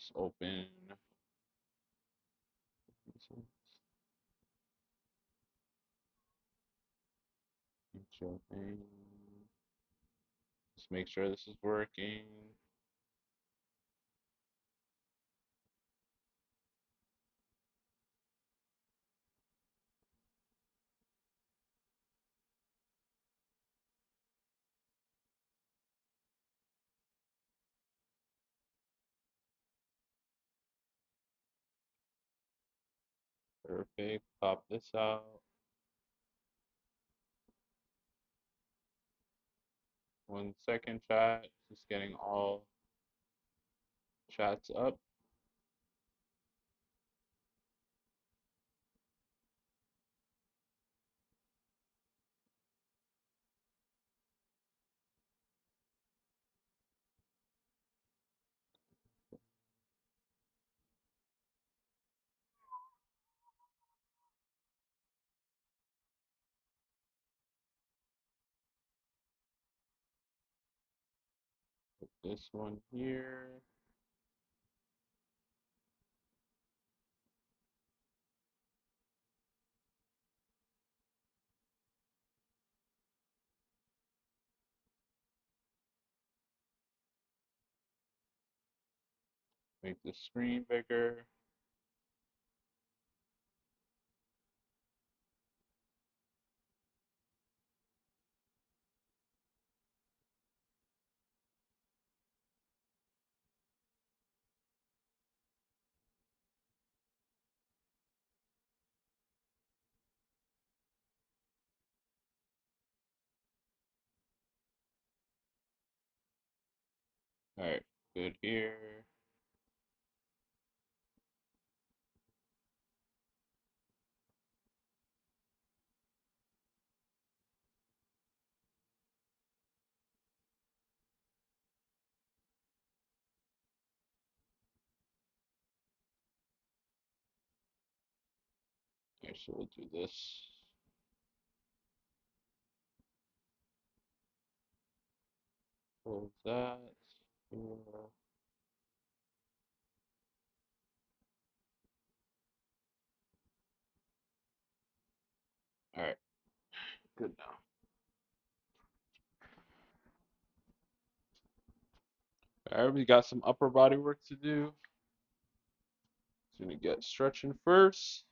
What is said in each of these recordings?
Let's open. Just make sure this is working. Perfect. Pop this out. One second, chat. Just getting all chats up. Put this one here. Make the screen bigger. All right, good here. Okay, so we'll do this. Close that. Here. All right, good now. All right, we got some upper body work to do. Just gonna get stretching first.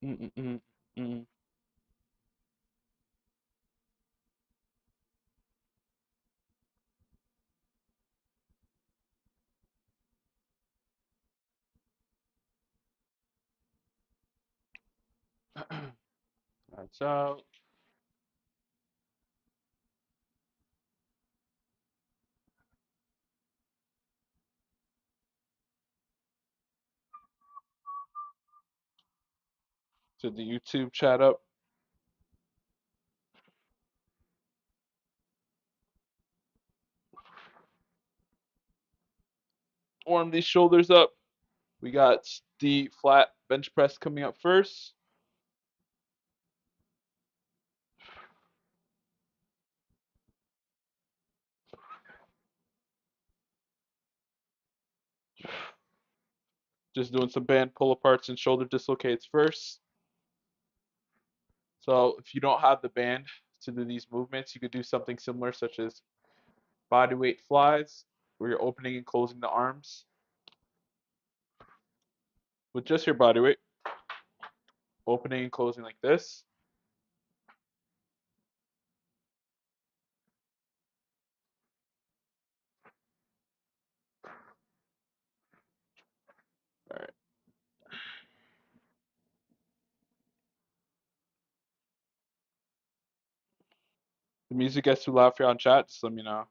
Mm, mm, mm, mm. That's out. To the YouTube chat up. Warm these shoulders up. We got the flat bench press coming up first. Just doing some band pull aparts and shoulder dislocates first. So if you don't have the band to do these movements, you could do something similar, such as body weight flies, where you're opening and closing the arms with just your body weight, opening and closing like this. music gets too loud for you on chat, just let me know.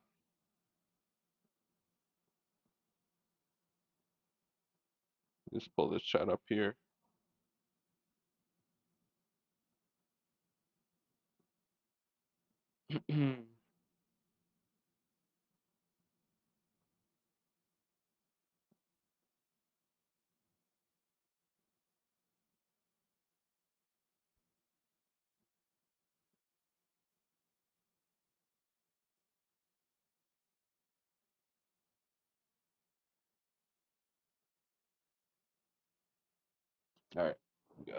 Just pull this chat up here. All right, yeah.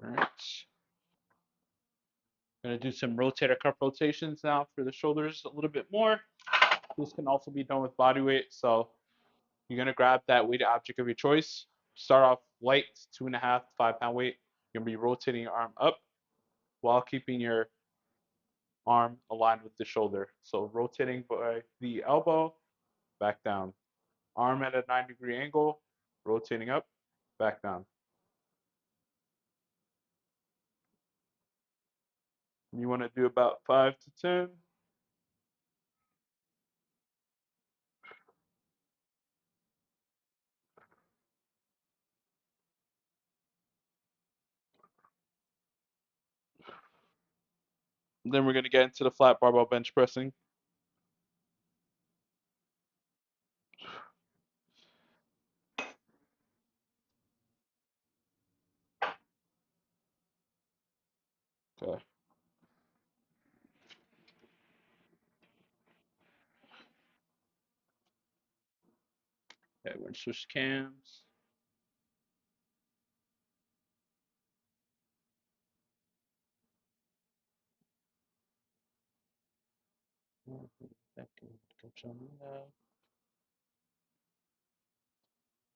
All right. Gonna do some rotator cuff rotations now for the shoulders a little bit more. This can also be done with body weight. So you're gonna grab that weighted object of your choice. Start off light, 2.5 to 5 pound weight. You're gonna be rotating your arm up while keeping your arm aligned with the shoulder. So rotating by the elbow, back down. Arm at a 9-degree angle, rotating up, back down. You want to do about 5 to 10. Then we're going to get into the flat barbell bench pressing. Okay. Okay, we're going to switch cams.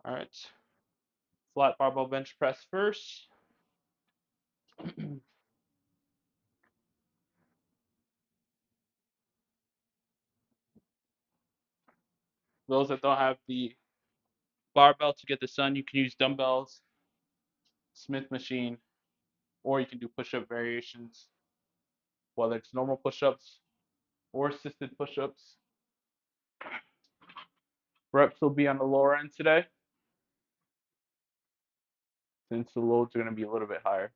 All right. Flat barbell bench press first. Those that don't have the barbell to get this done, you can use dumbbells, Smith machine, or you can do push-up variations, whether it's normal push-ups or assisted push-ups. Reps will be on the lower end today, since the loads are going to be a little bit higher.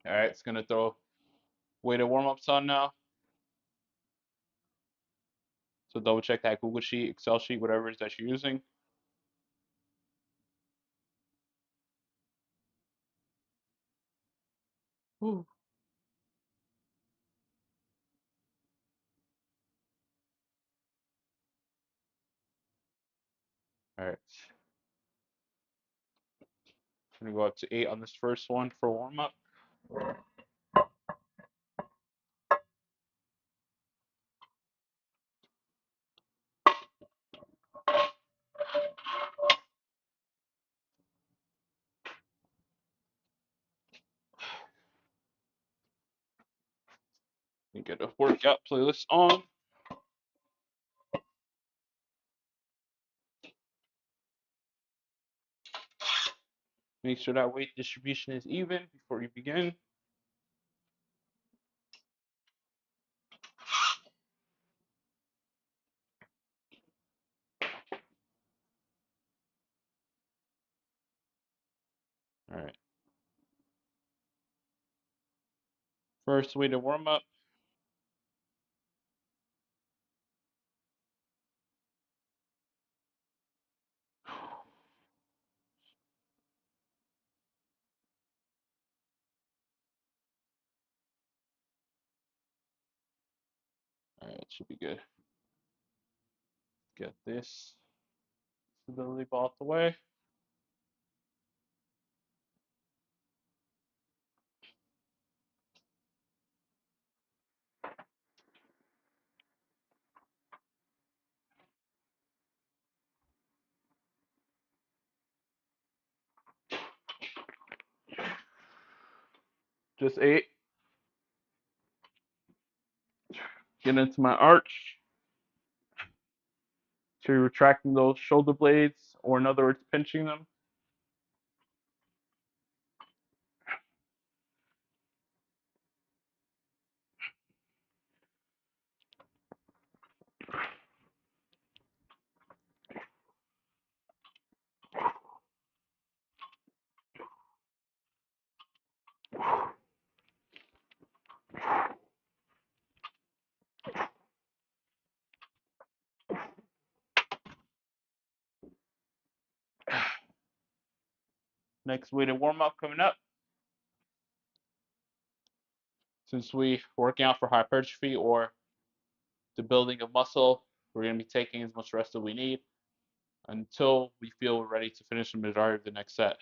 All right, it's going to throw weighted warm-ups on now. So double check that Google Sheet, Excel sheet, whatever it is that you're using. Whew. All right. I'm going to go up to 8 on this first one for warm-up. You get a workout playlist on. Make sure that weight distribution is even before you begin. All right. First way to warm up. should be good. Get this stability ball out the way. Just 8. Get into my arch. So you're retracting those shoulder blades, or in other words, pinching them. Next weighted warm up coming up. Since we're working out for hypertrophy or the building of muscle, we're going to be taking as much rest as we need until we feel we're ready to finish the majority of the next set.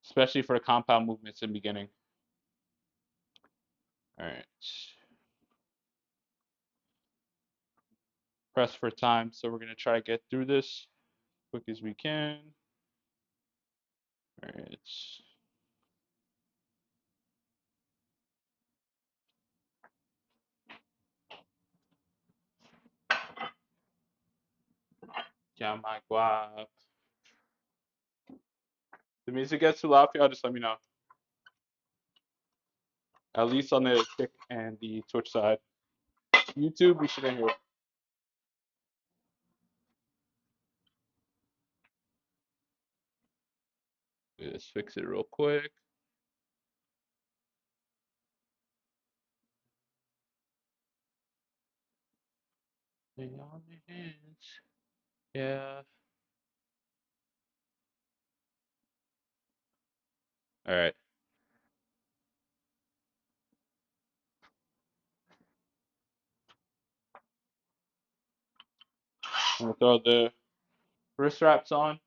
Especially for the compound movements in the beginning. All right. Press for time, so we're going to try to get through this as quick as we can. All right. Yeah, my guap. The music gets too loud for y'all, just let me know. At least on the Kick and the Twitch side. YouTube, we shouldn't hear it. Let's fix it real quick. Lay on the hands. Yeah. All right. I'm gonna throw the wrist wraps on.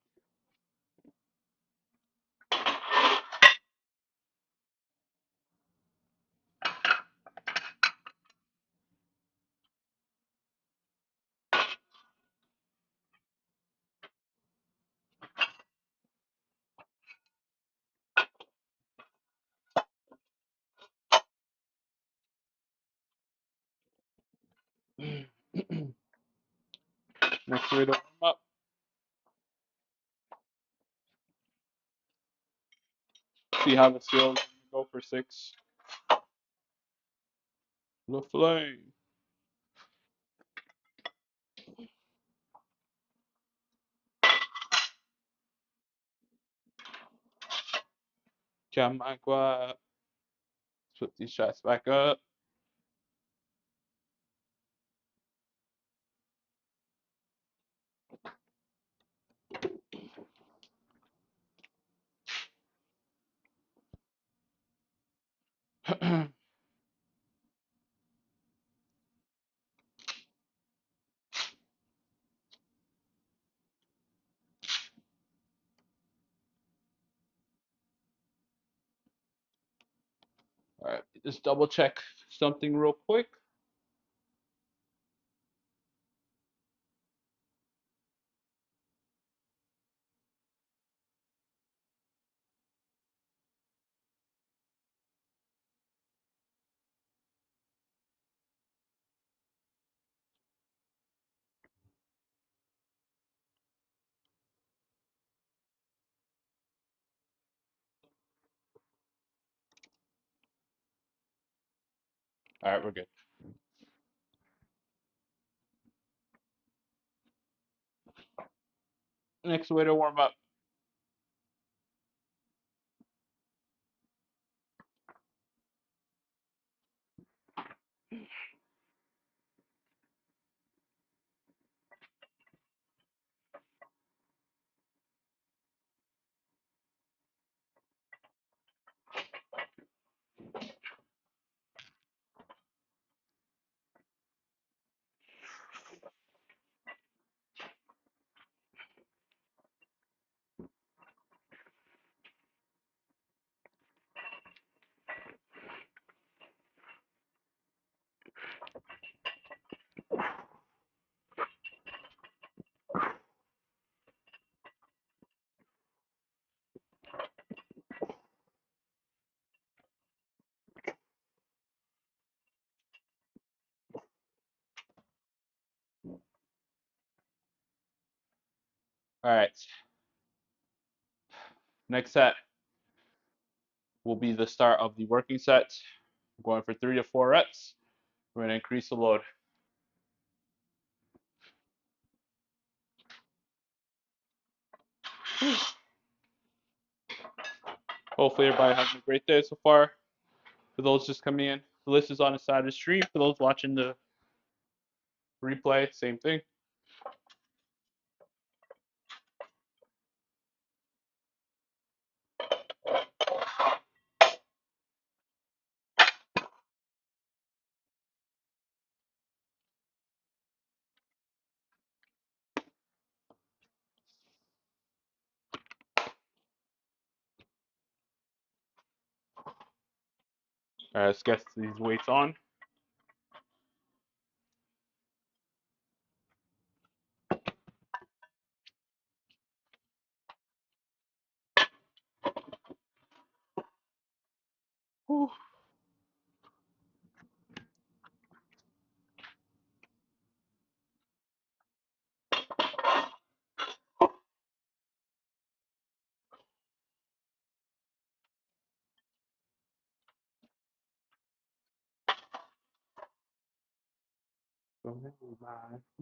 Next way to warm up. See how this feels. Go for 6. The flame. Come on, guap. Put these shots back up. All right, just double check something real quick. All right, we're good. Next way to warm up. All right. Next set will be the start of the working set. I'm going for 3 to 4 reps. We're going to increase the load. Hopefully everybody having a great day so far. For those just coming in, the list is on the side of the stream. For those watching the replay, same thing. All right, let's get these weights on. Whew.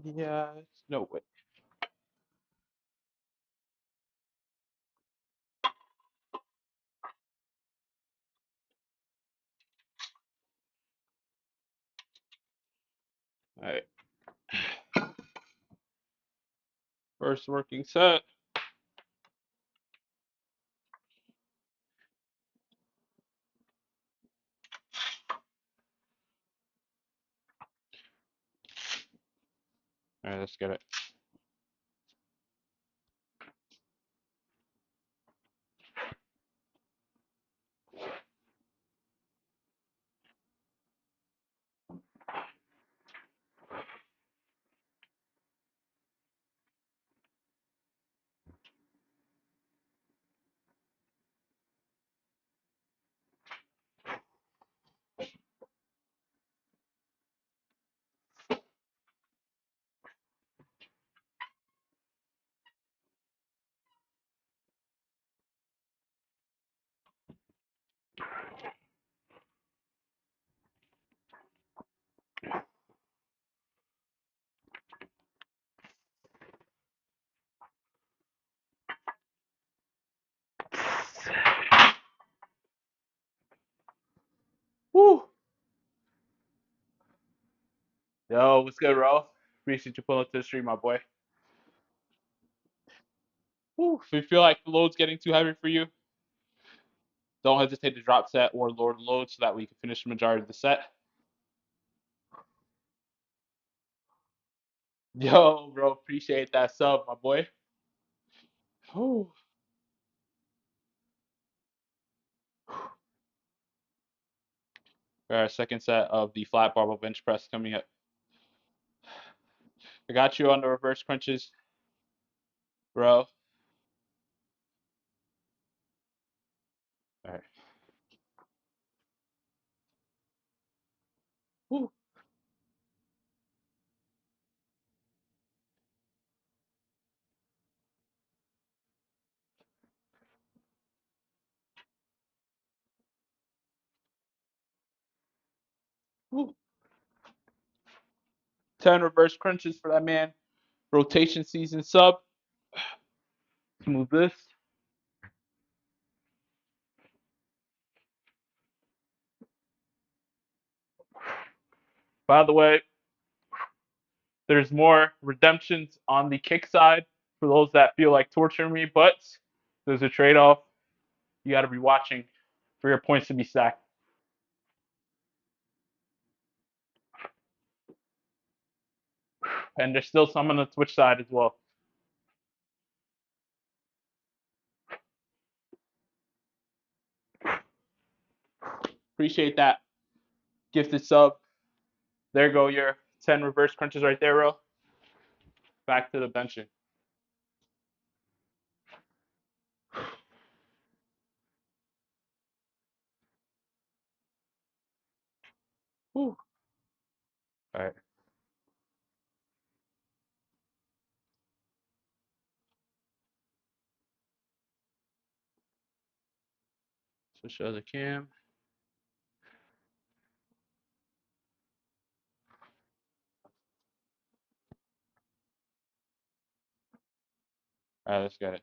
Yeah, no way. All right. First working set. All right, let's get it. Woo. Yo, what's good, Ro? Appreciate you pulling up to the stream, my boy. Woo. If you feel like the load's getting too heavy for you, don't hesitate to drop set or lower the load so that we can finish the majority of the set. Yo, bro, appreciate that sub, my boy. Whew. Our second set of the flat barbell bench press coming up. I got you on the reverse crunches, bro. All right. Woo. 10 reverse crunches for that man. Rotation season sub. Let's move this. By the way, there's more redemptions on the kick side for those that feel like torturing me, but there's a trade-off. You got to be watching for your points to be stacked. And there's still some on the Twitch side as well. Appreciate that gifted sub. There go your 10 reverse crunches right there, bro. Back to the benching. Whew. All right. Switch to other cam. All right, let's get it.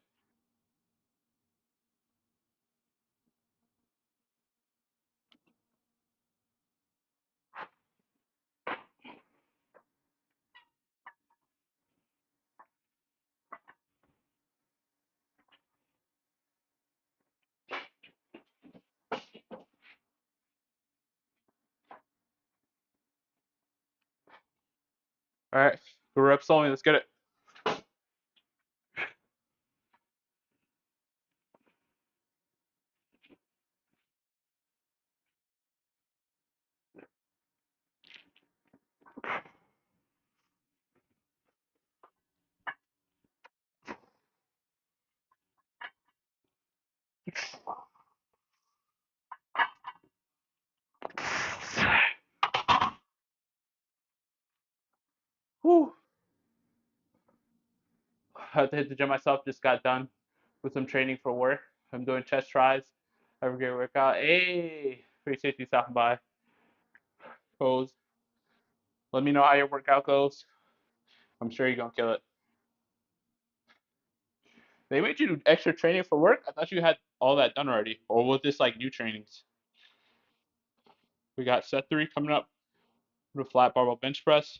All right, go reps only. Let's get it. Whew. I had to hit the gym myself. Just got done with some training for work. I'm doing chest tries. Have a great workout. Hey, appreciate you stopping by. Pose. Let me know how your workout goes. I'm sure you're gonna kill it. They made you do extra training for work? I thought you had all that done already. Or was this like new trainings? We got set 3 coming up with a flat barbell bench press.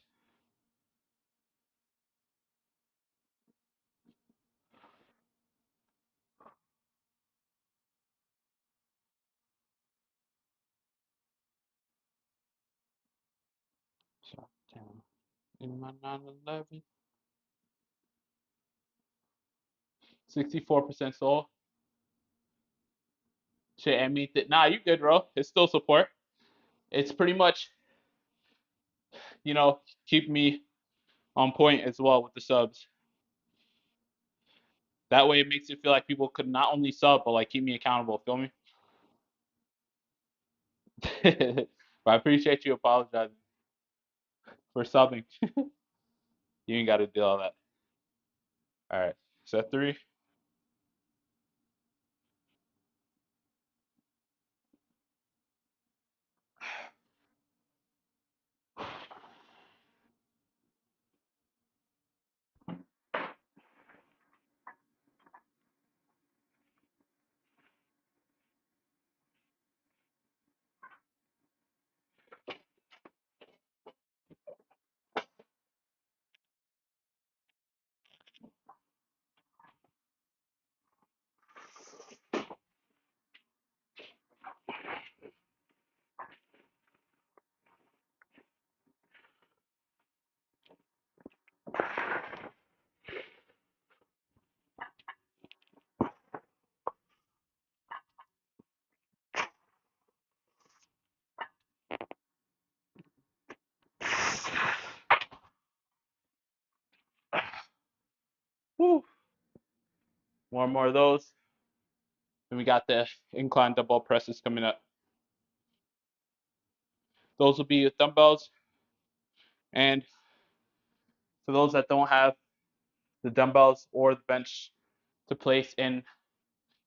Shot down in my 911. 64% soul. Shit, I mean, nah, you good, bro. It's still support. It's pretty much, keep me on point as well with the subs. That way it makes it feel like people could not only sub, but like keep me accountable. Feel me? But I appreciate you apologizing for subbing. You ain't got to do all that. All right, set 3. Woo. One more of those. Then we got the incline dumbbell presses coming up. Those will be with dumbbells. And for those that don't have the dumbbells or the bench to place in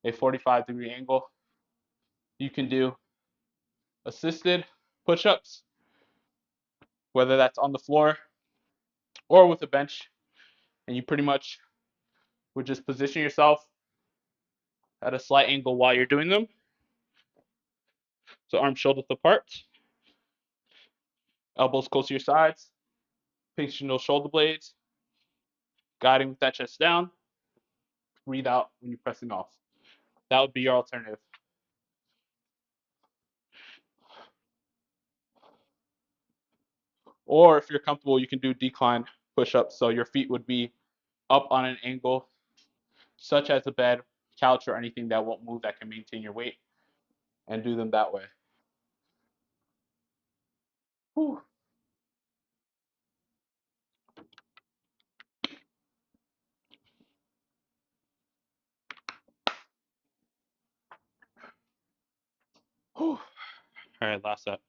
a 45-degree angle, you can do assisted push-ups, whether that's on the floor or with a bench. And you pretty much would just position yourself at a slight angle while you're doing them. So arms shoulder width apart, elbows close to your sides, pinching those shoulder blades, guiding with that chest down. Breathe out when you're pressing off. That would be your alternative. Or if you're comfortable, you can do decline push-ups. So your feet would be up on an angle, such as a bed, couch, or anything that won't move that can maintain your weight, and do them that way. Whew. Whew. All right, last set.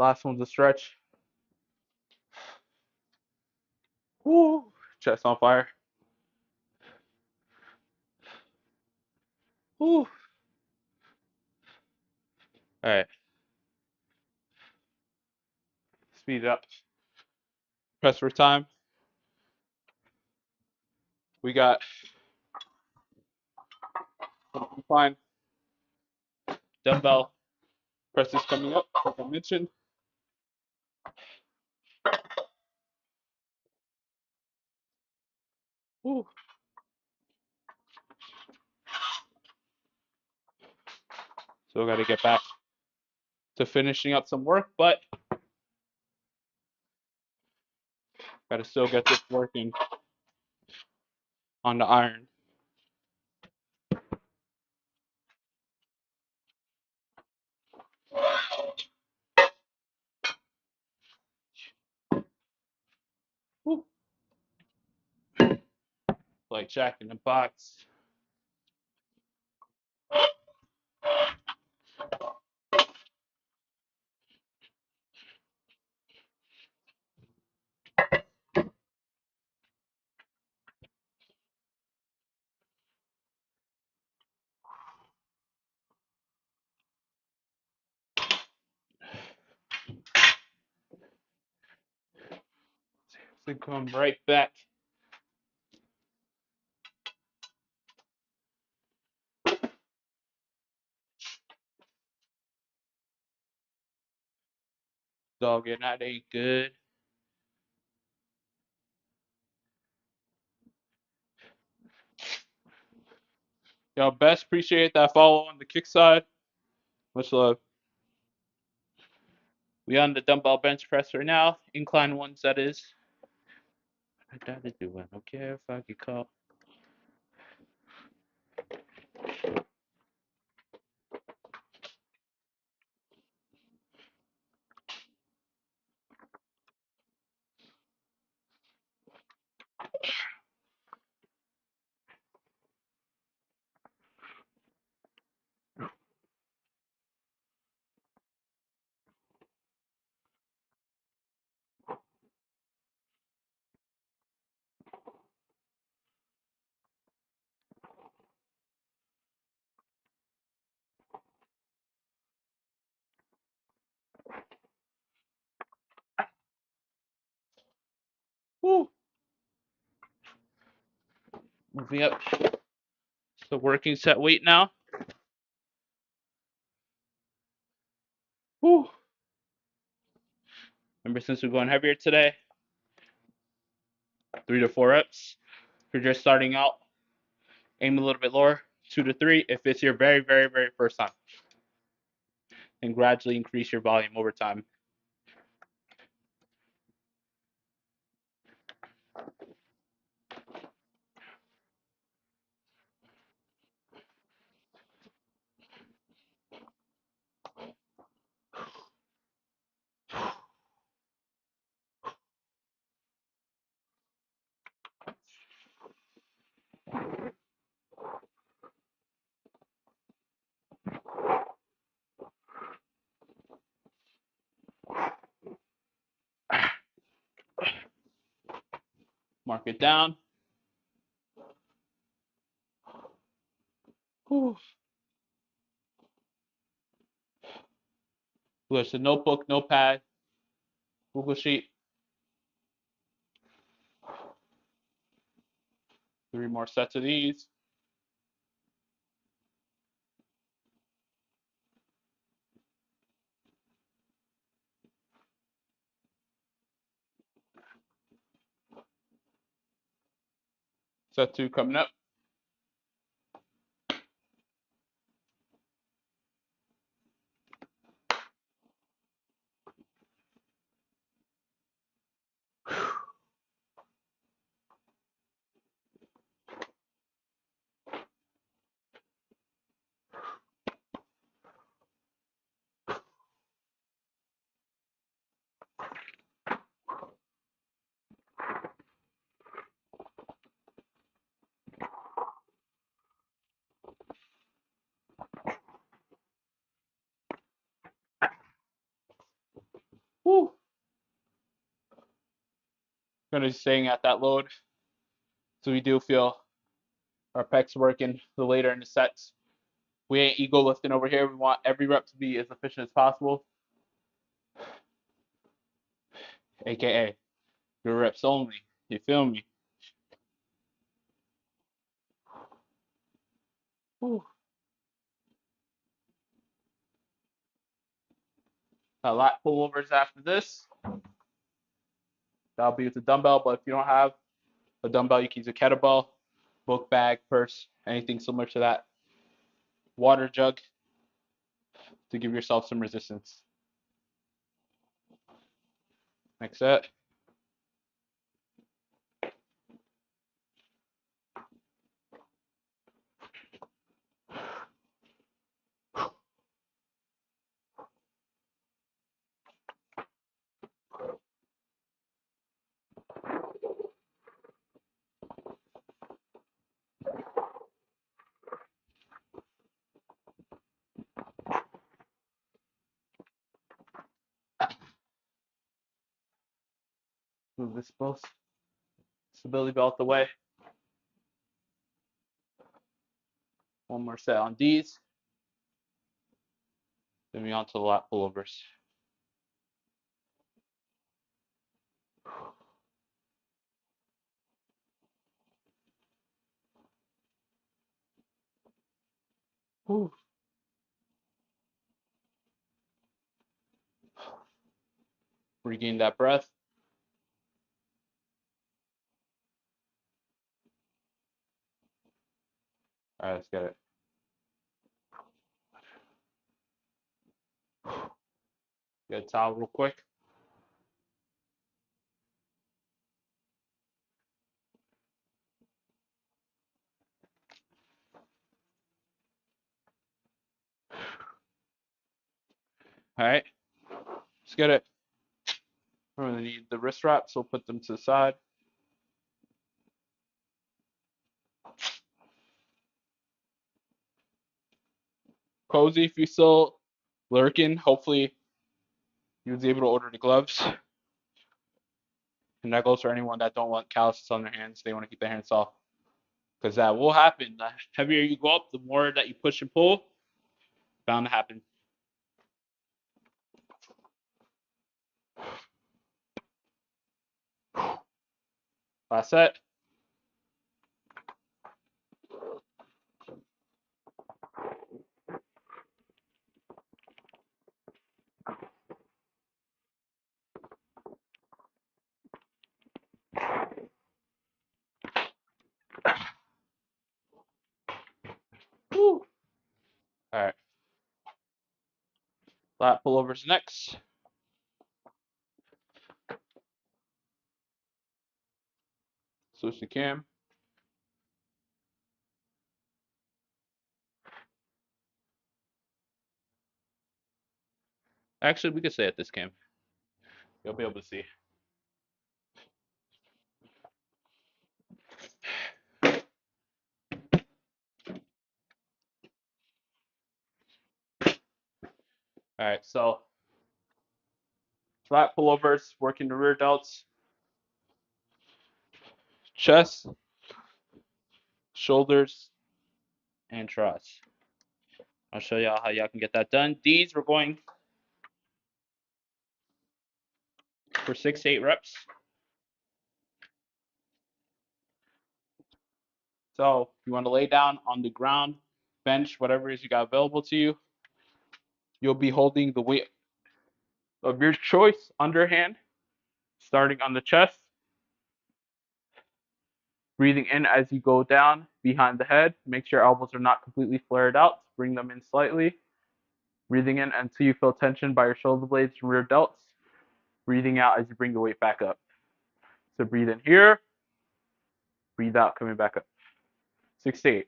Last one's a stretch. Woo! Chest on fire. Woo! All right. Speed it up. Press for time. We got incline dumbbell presses coming up, like I mentioned. Woo. So we got to get back to finishing up some work, but got to still get this working on the iron. Woo. Like Jack in the Box. So come right back. Dog, and that ain't good. Yo, best appreciate that follow on the kick side. Much love. We on the dumbbell bench press right now. Incline ones, that is. I gotta do it. I don't care if I get caught. Woo. Moving up. So working set weight now. Woo. Remember, since we're going heavier today, 3 to 4 reps. If you're just starting out, aim a little bit lower, 2 to 3. If it's your very, very, very first time, and gradually increase your volume over time. Mark it down. Whew. There's a notebook, notepad, Google Sheet. 3 more sets of these. Set 2 coming up. Going to be staying at that load. So we do feel our pecs working the later in the sets. We ain't ego lifting over here. We want every rep to be as efficient as possible. AKA, your reps only. You feel me? Whew. Lat pullovers after this. That'll be with the dumbbell, but if you don't have a dumbbell, you can use a kettlebell, book bag, purse, anything similar to that. Water jug to give yourself some resistance. Next set. Move this stability belt away. One more set on these. Then we on to the lat pullovers. Whew. Regain that breath. All right, let's get it. Get a towel real quick. All right, let's get it. We're gonna need the wrist wraps, so we'll put them to the side. Cozy, if you're still lurking, hopefully you was able to order the gloves. And that goes for anyone that don't want calluses on their hands. They want to keep their hands soft. Because that will happen. The heavier you go up, the more that you push and pull, bound to happen. Last set. Woo. All right. Lat pullovers next. Switch the cam. Actually, we could stay at this cam. You'll be able to see. All right, so flat pullovers, working the rear delts, chest, shoulders, and triceps. I'll show y'all how y'all can get that done. These we're going for 6 to 8 reps. So you want to lay down on the ground, bench, whatever it is you got available to you. You'll be holding the weight of your choice underhand, starting on the chest. Breathing in as you go down behind the head. Make sure your elbows are not completely flared out. Bring them in slightly. Breathing in until you feel tension by your shoulder blades and rear delts. Breathing out as you bring the weight back up. So breathe in here. Breathe out, coming back up. 6 to 8.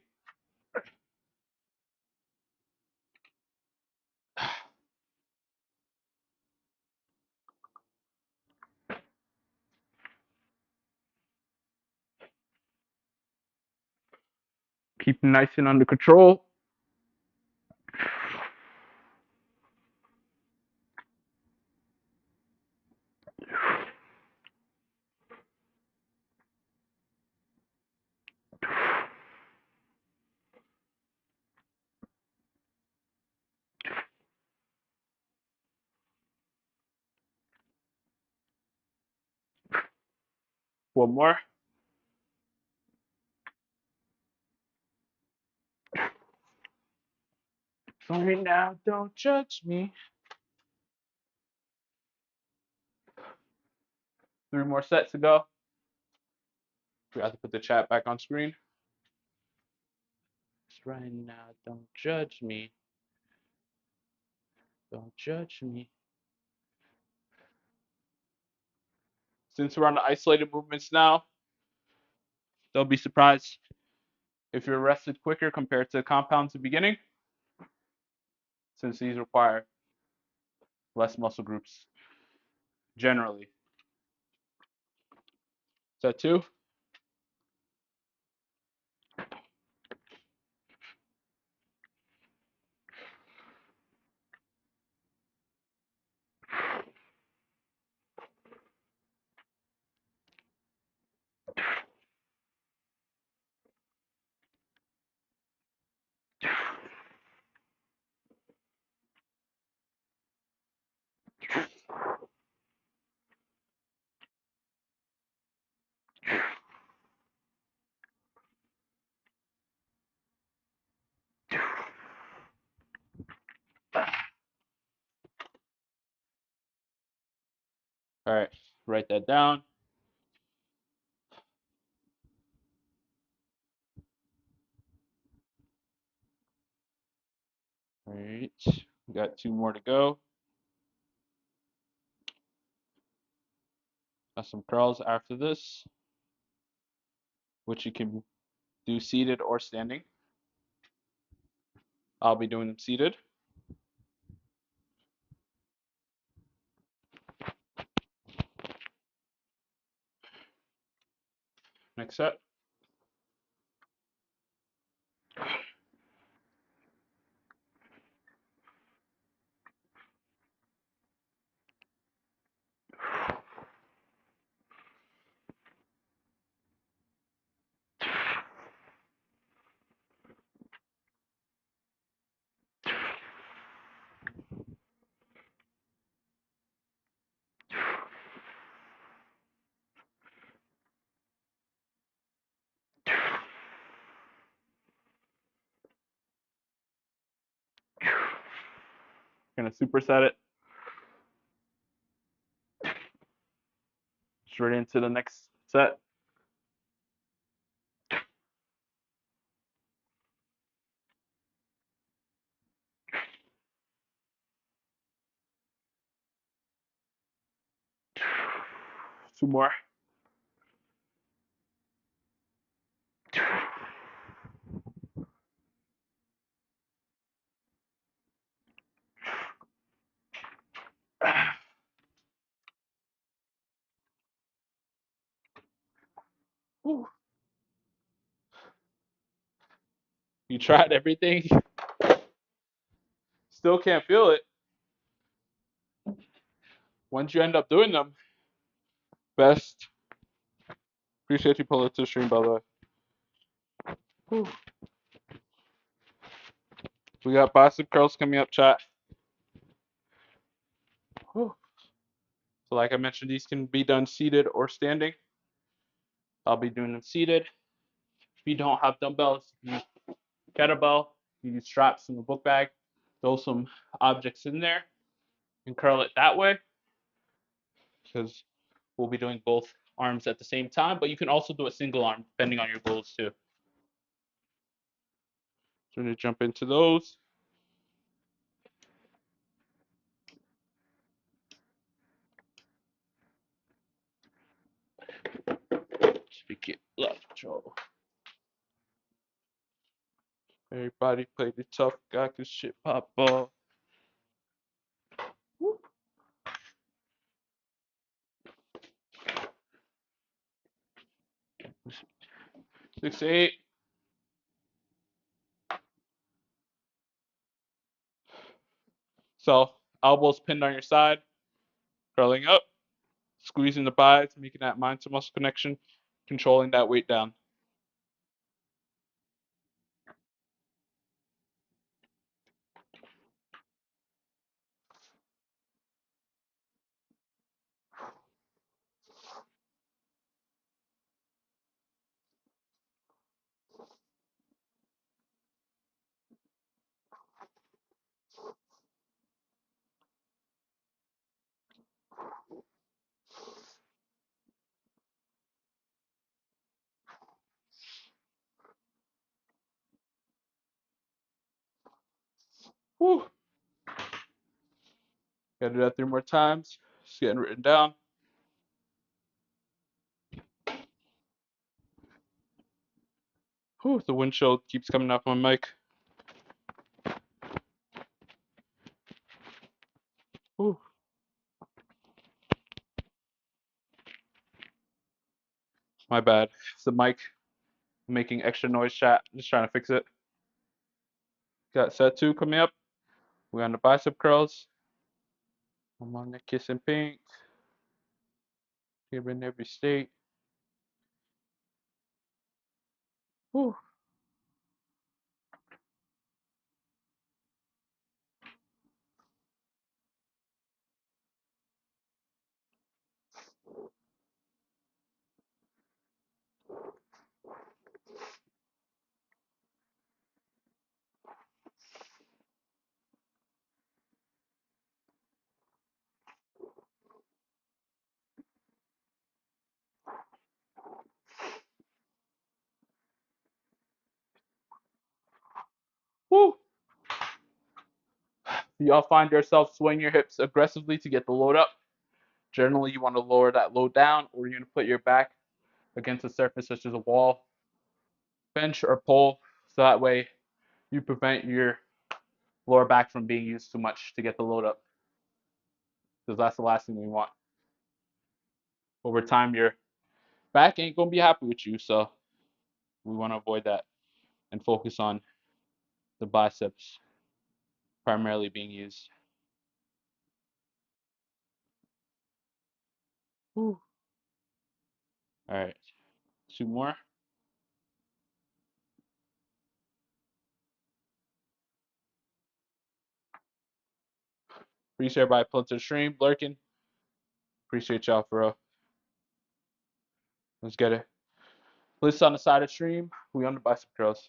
Keep nice and under control. One more. Sorry now, don't judge me. 3 more sets to go. We have to put the chat back on screen. Right now, don't judge me. Don't judge me. Since we're on the isolated movements now, don't be surprised if you're rested quicker compared to compounds at the beginning, since these require less muscle groups generally. Set 2. All right, write that down. All right, we got 2 more to go. Got some curls after this, which you can do seated or standing. I'll be doing them seated. Next set. Gonna superset it. Straight into the next set. Two more. You tried everything, still can't feel it. Once you end up doing them, best. Appreciate you pulling to the stream, by the way. We got bicep curls coming up, chat. So like I mentioned, these can be done seated or standing. I'll be doing them seated. If you don't have dumbbells, you use kettlebell, you use straps in the book bag, throw some objects in there and curl it that way, because we'll be doing both arms at the same time, but you can also do a single arm depending on your goals too. So we're gonna jump into those. Speak it left control. Everybody play the tough guy, cause shit pop off. 6 to 8. So elbows pinned on your side, curling up, squeezing the buys, making that mind to muscle connection, controlling that weight down. Whew. Gotta do that 3 more times. It's getting written down. Whew, the windshield keeps coming off my mic. Whew. My bad. It's the mic making extra noise, chat. Just trying to fix it. Got set 2 coming up. We're on the bicep curls. I'm on the kissing pink. Here in every state. Whew. Whew. Y'all find yourself swinging your hips aggressively to get the load up. Generally, you want to lower that load down, or you're going to put your back against a surface such as a wall, bench, or pole, so that way you prevent your lower back from being used too much to get the load up, because that's the last thing we want. Over time, your back ain't going to be happy with you, so we want to avoid that and focus on the biceps primarily being used. Whew. All right, 2 more. Appreciate everybody pulling to the stream, lurking. Appreciate y'all for real. Let's get it. List on the side of the stream. We on the bicep curls.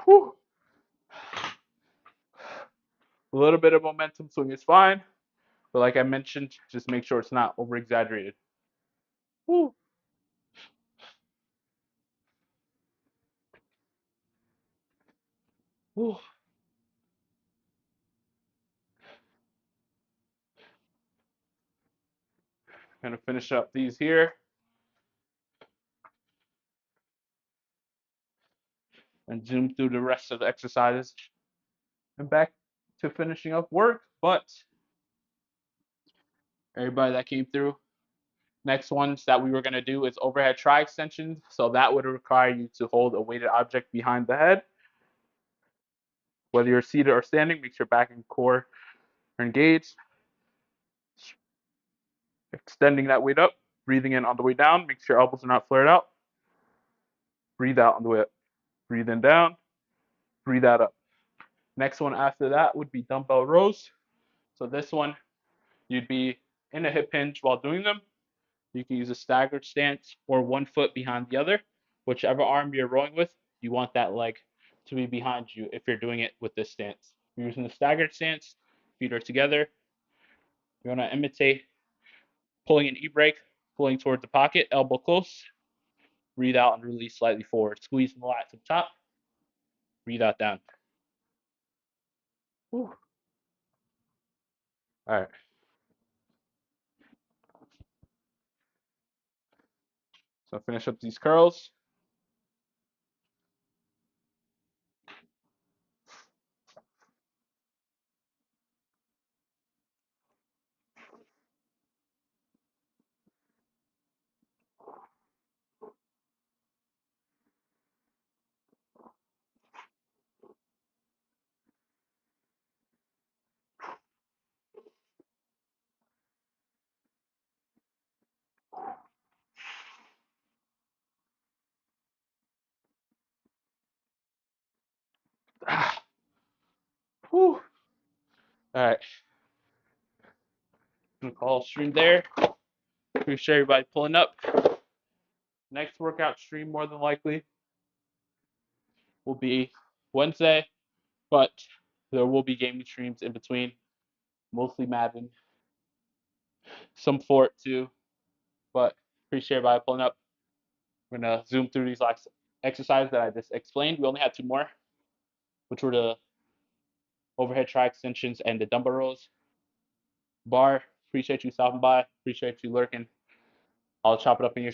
Whew. A little bit of momentum swing is fine, but like I mentioned, just make sure it's not over exaggerated. Whew. Whew. Gonna finish up these here and zoom through the rest of the exercises and back to finishing up work. But everybody that came through, next ones that we were gonna do is overhead tri extensions. So that would require you to hold a weighted object behind the head. Whether you're seated or standing, make sure back and core are engaged. Extending that weight up, breathing in on the way down, make sure elbows are not flared out. Breathe out on the way up. Breathe in down, breathe out up. Next one after that would be dumbbell rows. So this one, you'd be in a hip hinge while doing them. You can use a staggered stance or 1 foot behind the other. Whichever arm you're rowing with, you want that leg to be behind you if you're doing it with this stance. If you're using the staggered stance, feet are together. You want to imitate pulling an e-brake, pulling towards the pocket, elbow close. Breathe out and release slightly forward. Squeeze the lats up top. Breathe out down. Whew. All right. So finish up these curls. Whew. All right. gonna call stream there. Appreciate everybody pulling up. Next workout stream, more than likely, will be Wednesday, but there will be gaming streams in between, mostly Madden, some Fort too. But appreciate everybody pulling up. We're gonna zoom through these exercises that I just explained. We only had 2 more, which were the overhead try extensions and the dumbbell rows. Bar, appreciate you stopping by. Appreciate you lurking. I'll chop it up in your